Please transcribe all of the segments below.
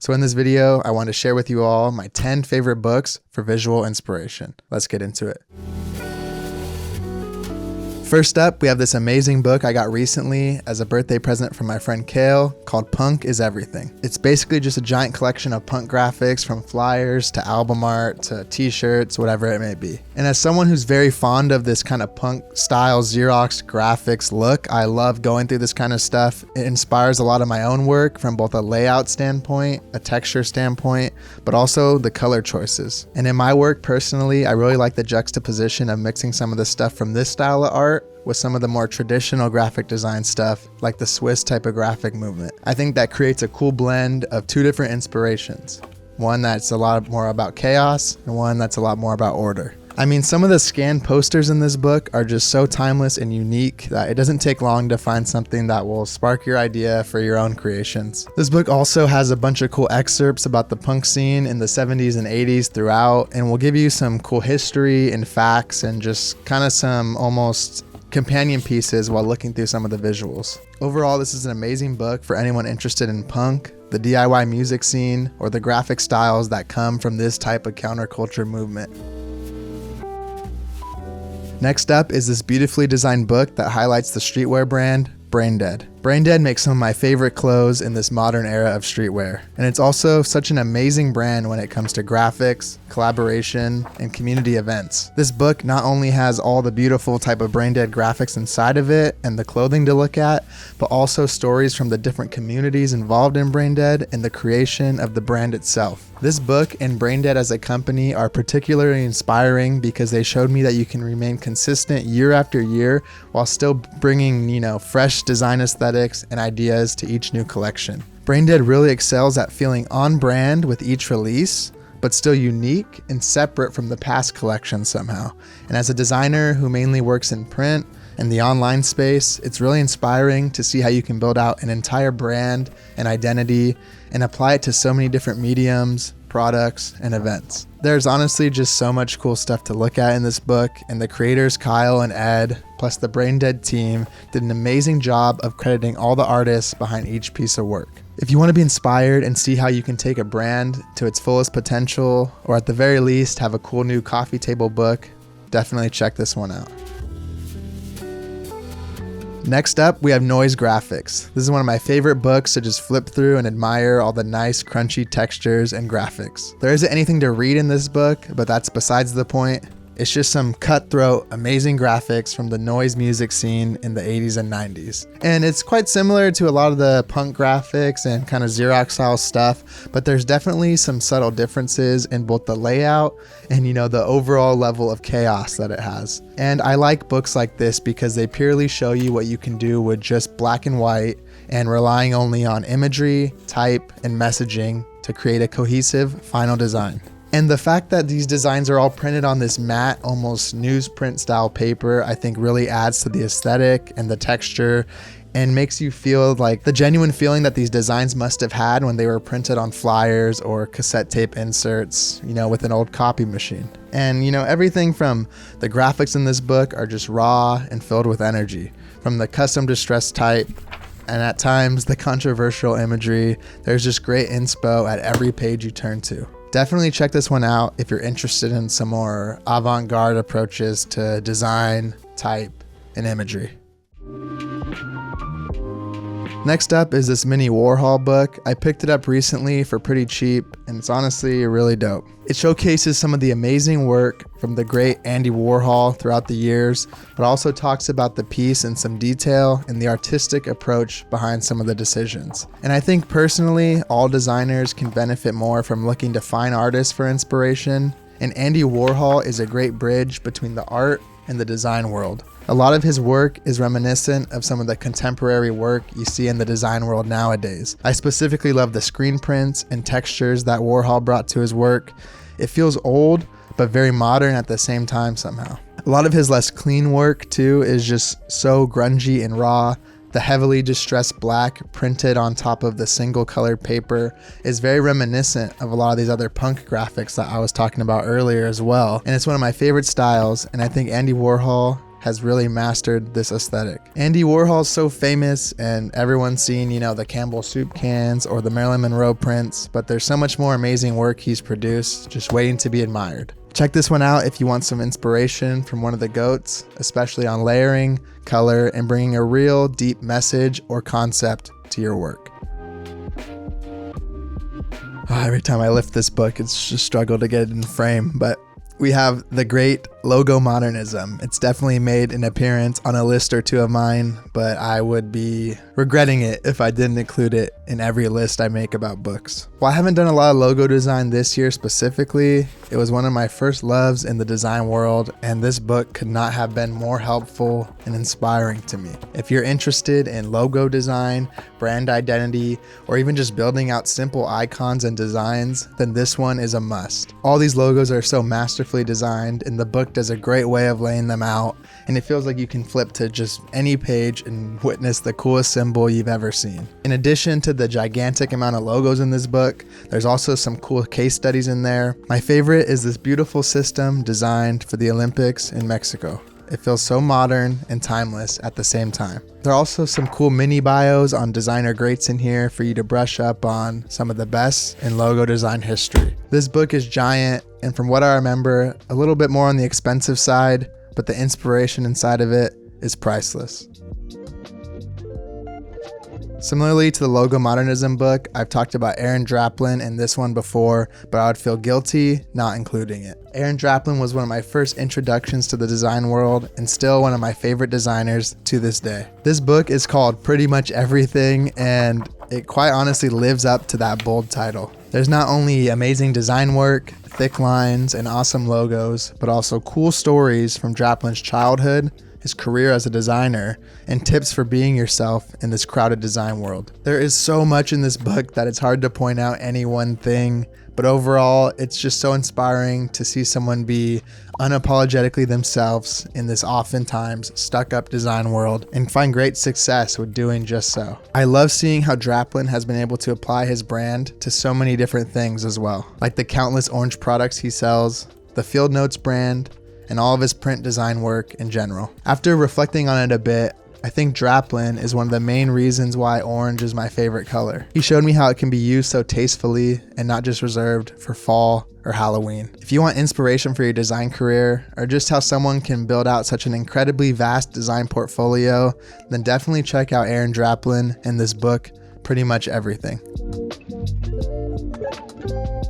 So in this video, I want to share with you all my 10 favorite books for visual inspiration. Let's get into it. First up, we have this amazing book I got recently as a birthday present from my friend Kale called Punk is Everything. It's basically just a giant collection of punk graphics from flyers to album art to t-shirts, whatever it may be. And as someone who's very fond of this kind of punk style Xerox graphics look, I love going through this kind of stuff. It inspires a lot of my own work from both a layout standpoint, a texture standpoint, but also the color choices. And in my work personally, I really like the juxtaposition of mixing some of the stuff from this style of art with some of the more traditional graphic design stuff like the Swiss typographic movement. I think that creates a cool blend of two different inspirations. One that's a lot more about chaos and one that's a lot more about order. I mean, some of the scanned posters in this book are just so timeless and unique that it doesn't take long to find something that will spark your idea for your own creations. This book also has a bunch of cool excerpts about the punk scene in the 70s and 80s throughout, and will give you some cool history and facts and just kind of some almost companion pieces while looking through some of the visuals. Overall, this is an amazing book for anyone interested in punk, the DIY music scene, or the graphic styles that come from this type of counterculture movement. Next up is this beautifully designed book that highlights the streetwear brand Braindead. Braindead makes some of my favorite clothes in this modern era of streetwear, and it's also such an amazing brand when it comes to graphics, collaboration, and community events. This book not only has all the beautiful type of Braindead graphics inside of it and the clothing to look at, but also stories from the different communities involved in Braindead and the creation of the brand itself. This book and Braindead as a company are particularly inspiring because they showed me that you can remain consistent year after year while still bringing, fresh design aesthetics and ideas to each new collection. Braindead really excels at feeling on brand with each release, but still unique and separate from the past collection somehow. And as a designer who mainly works in print and the online space, it's really inspiring to see how you can build out an entire brand and identity and apply it to so many different mediums, products, and events. There's honestly just so much cool stuff to look at in this book, and the creators Kyle and Ed, plus the Braindead team, did an amazing job of crediting all the artists behind each piece of work. If you want to be inspired and see how you can take a brand to its fullest potential, or at the very least have a cool new coffee table book, definitely check this one out. Next up, we have Noise Graphics. This is one of my favorite books to just flip through and admire all the nice, crunchy textures and graphics. There isn't anything to read in this book, but that's besides the point. It's just some cutthroat, amazing graphics from the noise music scene in the 80s and 90s. And it's quite similar to a lot of the punk graphics and kind of Xerox style stuff, but there's definitely some subtle differences in both the layout and, the overall level of chaos that it has. And I like books like this because they purely show you what you can do with just black and white and relying only on imagery, type, and messaging to create a cohesive final design. And the fact that these designs are all printed on this matte, almost newsprint style paper, I think really adds to the aesthetic and the texture and makes you feel like the genuine feeling that these designs must have had when they were printed on flyers or cassette tape inserts, with an old copy machine. And, everything from the graphics in this book are just raw and filled with energy. From the custom distress type and at times the controversial imagery, there's just great inspo at every page you turn to. Definitely check this one out if you're interested in some more avant-garde approaches to design, type, and imagery. Next up is this mini Warhol book. I picked it up recently for pretty cheap, and it's honestly really dope. It showcases some of the amazing work from the great Andy Warhol throughout the years, but also talks about the piece in some detail and the artistic approach behind some of the decisions. And I think personally, all designers can benefit more from looking to fine artists for inspiration, and Andy Warhol is a great bridge between the art and the design world. A lot of his work is reminiscent of some of the contemporary work you see in the design world nowadays. I specifically love the screen prints and textures that Warhol brought to his work. It feels old, but very modern at the same time somehow. A lot of his less clean work too is just so grungy and raw. The heavily distressed black printed on top of the single colored paper is very reminiscent of a lot of these other punk graphics that I was talking about earlier as well. And it's one of my favorite styles, and I think Andy Warhol has really mastered this aesthetic. Andy Warhol's so famous and everyone's seen, the Campbell soup cans or the Marilyn Monroe prints, but there's so much more amazing work he's produced just waiting to be admired. Check this one out if you want some inspiration from one of the GOATs, especially on layering, color, and bringing a real deep message or concept to your work. Every time I lift this book, it's just a struggle to get it in frame, but we have the great logo modernism. It's definitely made an appearance on a list or two of mine, but I would be regretting it if I didn't include it in every list I make about books. While I haven't done a lot of logo design this year specifically, it was one of my first loves in the design world, and this book could not have been more helpful and inspiring to me. If you're interested in logo design, brand identity, or even just building out simple icons and designs, then this one is a must. All these logos are so masterfully designed, and the book does a great way of laying them out, and it feels like you can flip to just any page and witness the coolest symbol you've ever seen. In addition to the gigantic amount of logos in this book, there's also some cool case studies in there. My favorite is this beautiful system designed for the Olympics in Mexico. It feels so modern and timeless at the same time. There are also some cool mini bios on designer greats in here for you to brush up on some of the best in logo design history. This book is giant, and from what I remember, a little bit more on the expensive side, but the inspiration inside of it is priceless. Similarly to the logo modernism book, I've talked about Aaron Draplin in this one before, but I would feel guilty not including it. Aaron Draplin was one of my first introductions to the design world and still one of my favorite designers to this day. This book is called Pretty Much Everything, and it quite honestly lives up to that bold title. There's not only amazing design work, thick lines, and awesome logos, but also cool stories from Draplin's childhood, his career as a designer, and tips for being yourself in this crowded design world. There is so much in this book that it's hard to point out any one thing, but overall, it's just so inspiring to see someone be unapologetically themselves in this oftentimes stuck-up design world and find great success with doing just so. I love seeing how Draplin has been able to apply his brand to so many different things as well, like the countless orange products he sells, the Field Notes brand, and all of his print design work in general. After reflecting on it a bit, I think Draplin is one of the main reasons why orange is my favorite color. He showed me how it can be used so tastefully and not just reserved for fall or Halloween. If you want inspiration for your design career, or just how someone can build out such an incredibly vast design portfolio, then definitely check out Aaron Draplin and this book, Pretty Much Everything.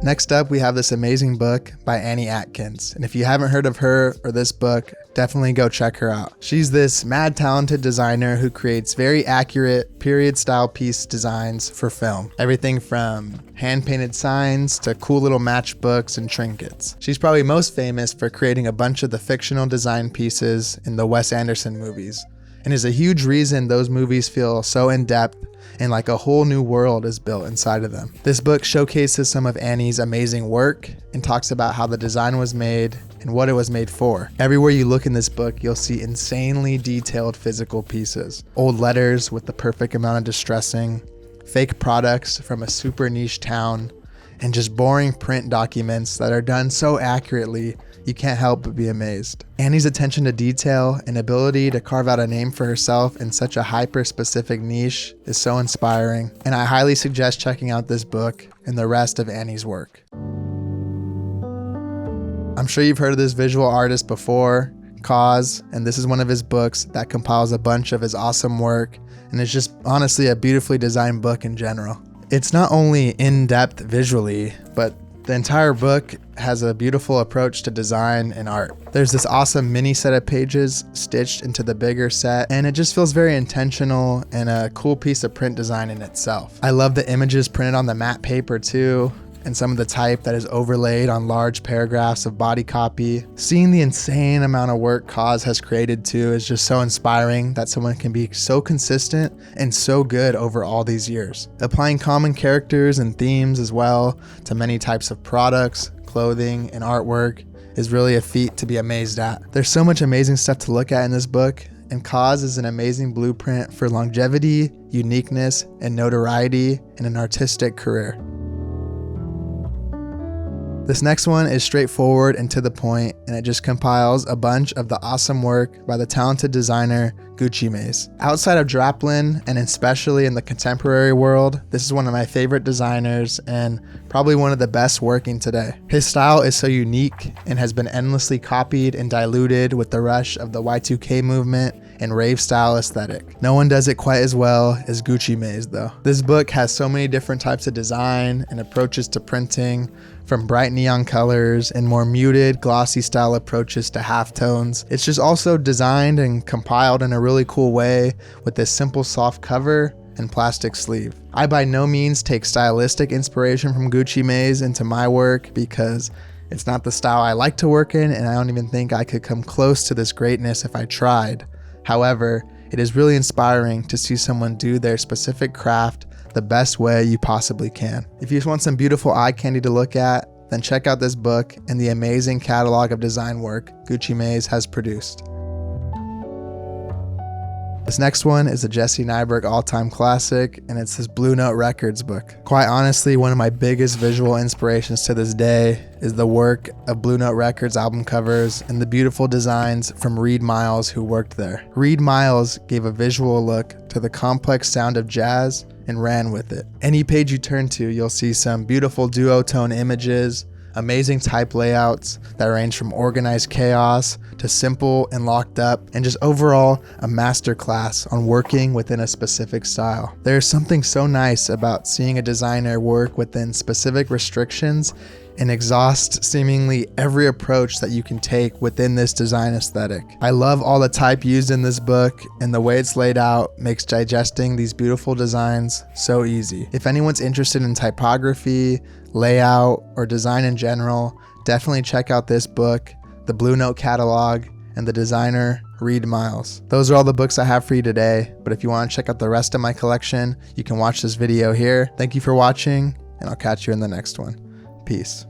Next up, we have this amazing book by Annie Atkins. And if you haven't heard of her or this book, definitely go check her out. She's this mad talented designer who creates very accurate period style piece designs for film. Everything from hand-painted signs to cool little matchbooks and trinkets. She's probably most famous for creating a bunch of the fictional design pieces in the Wes Anderson movies, and is a huge reason those movies feel so in-depth and like a whole new world is built inside of them. This book showcases some of Annie's amazing work and talks about how the design was made and what it was made for. Everywhere you look in this book, you'll see insanely detailed physical pieces. Old letters with the perfect amount of distressing, fake products from a super niche town, and just boring print documents that are done so accurately you can't help but be amazed. Annie's attention to detail and ability to carve out a name for herself in such a hyper-specific niche is so inspiring, and I highly suggest checking out this book and the rest of Annie's work. I'm sure you've heard of this visual artist before, Cause, and this is one of his books that compiles a bunch of his awesome work, and it's just honestly a beautifully designed book in general. It's not only in-depth visually, but the entire book has a beautiful approach to design and art. There's this awesome mini set of pages stitched into the bigger set, and it just feels very intentional and a cool piece of print design in itself. I love the images printed on the matte paper too, and some of the type that is overlaid on large paragraphs of body copy. Seeing the insane amount of work Cause has created too is just so inspiring that someone can be so consistent and so good over all these years. Applying common characters and themes as well to many types of products, clothing, and artwork is really a feat to be amazed at. There's so much amazing stuff to look at in this book, and Cause is an amazing blueprint for longevity, uniqueness, and notoriety in an artistic career. This next one is straightforward and to the point, and it just compiles a bunch of the awesome work by the talented designer Gucci Mane. Outside of Draplin, and especially in the contemporary world, this is one of my favorite designers and probably one of the best working today. His style is so unique and has been endlessly copied and diluted with the rush of the Y2K movement and rave style aesthetic. No one does it quite as well as Gucci Mane though. This book has so many different types of design and approaches to printing, from bright neon colors and more muted, glossy style approaches to halftones. It's just also designed and compiled in a really cool way with this simple soft cover and plastic sleeve. I by no means take stylistic inspiration from Gucci Mane into my work because it's not the style I like to work in, and I don't even think I could come close to this greatness if I tried. However, it is really inspiring to see someone do their specific craft the best way you possibly can. If you just want some beautiful eye candy to look at, then check out this book and the amazing catalog of design work Gucci Mane has produced. This next one is a Jesse Nyberg all-time classic, and it's his Blue Note Records book. Quite honestly, one of my biggest visual inspirations to this day is the work of Blue Note Records album covers and the beautiful designs from Reed Miles, who worked there. Reed Miles gave a visual look to the complex sound of jazz and ran with it. Any page you turn to, you'll see some beautiful duotone images, amazing type layouts that range from organized chaos to simple and locked up, and just overall a masterclass on working within a specific style. There's something so nice about seeing a designer work within specific restrictions and exhaust seemingly every approach that you can take within this design aesthetic. I love all the type used in this book, and the way it's laid out makes digesting these beautiful designs so easy. If anyone's interested in typography, layout, or design in general, definitely check out this book, the Blue Note catalog, and the designer Reed Miles. Those are all the books I have for you today, but if you want to check out the rest of my collection, you can watch this video here. Thank you for watching, and I'll catch you in the next one. Peace.